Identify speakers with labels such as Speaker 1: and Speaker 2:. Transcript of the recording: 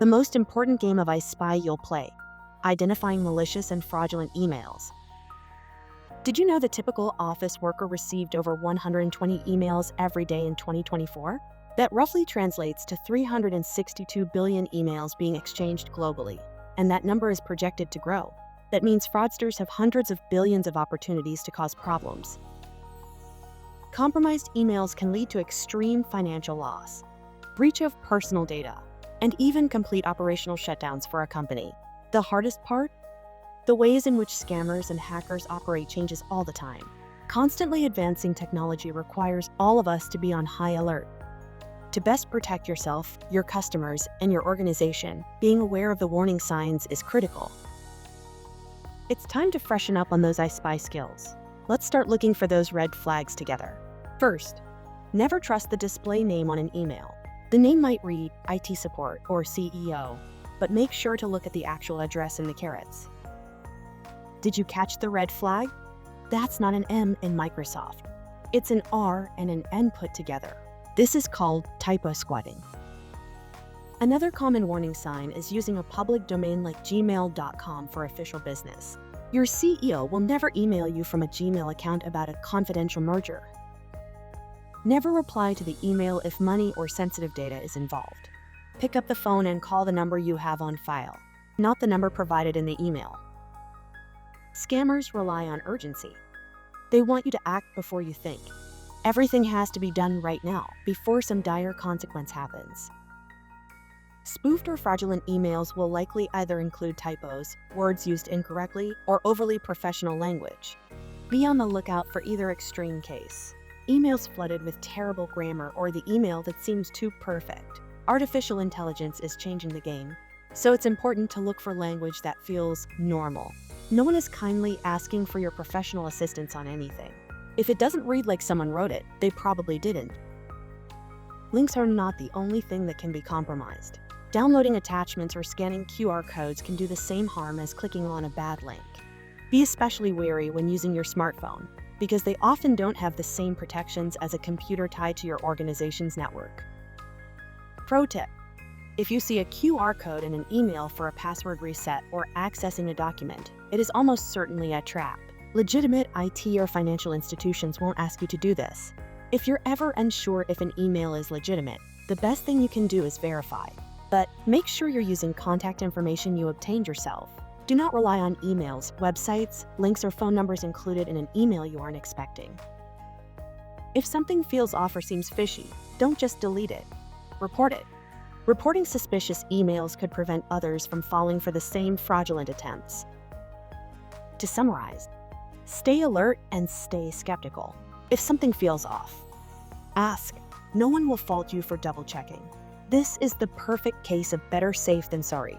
Speaker 1: The most important game of I Spy you'll play: identifying malicious and fraudulent emails. Did you know the typical office worker received over 120 emails every day in 2024? That roughly translates to 362 billion emails being exchanged globally, and that number is projected to grow. That means fraudsters have hundreds of billions of opportunities to cause problems. Compromised emails can lead to extreme financial loss, breach of personal data, and even complete operational shutdowns for a company. The hardest part? The ways in which scammers and hackers operate changes all the time. Constantly advancing technology requires all of us to be on high alert. To best protect yourself, your customers, and your organization, being aware of the warning signs is critical. It's time to freshen up on those I Spy skills. Let's start looking for those red flags together. First, never trust the display name on an email. The name might read IT support or CEO, but make sure to look at the actual address in the carets. Did you catch the red flag? That's not an M in Microsoft. It's an R and an N put together. This is called typo squatting. Another common warning sign is using a public domain like gmail.com for official business. Your CEO will never email you from a Gmail account about a confidential merger. Never reply to the email if money or sensitive data is involved. Pick up the phone and call the number you have on file, not the number provided in the email. Scammers rely on urgency. They want you to act before you think. Everything has to be done right now, before some dire consequence happens. Spoofed or fraudulent emails will likely either include typos, words used incorrectly, or overly professional language. Be on the lookout for either extreme case. Emails flooded with terrible grammar or the email that seems too perfect. Artificial intelligence is changing the game, so it's important to look for language that feels normal. No one is kindly asking for your professional assistance on anything. If it doesn't read like someone wrote it, they probably didn't. Links are not the only thing that can be compromised. Downloading attachments or scanning QR codes can do the same harm as clicking on a bad link. Be especially wary when using your smartphone, because they often don't have the same protections as a computer tied to your organization's network. Pro tip: if you see a QR code in an email for a password reset or accessing a document, it is almost certainly a trap. Legitimate IT or financial institutions won't ask you to do this. If you're ever unsure if an email is legitimate, the best thing you can do is verify. But make sure you're using contact information you obtained yourself. Do not rely on emails, websites, links, or phone numbers included in an email you aren't expecting. If something feels off or seems fishy, don't just delete it. Report it. Reporting suspicious emails could prevent others from falling for the same fraudulent attempts. To summarize, stay alert and stay skeptical. If something feels off, ask. No one will fault you for double-checking. This is the perfect case of better safe than sorry.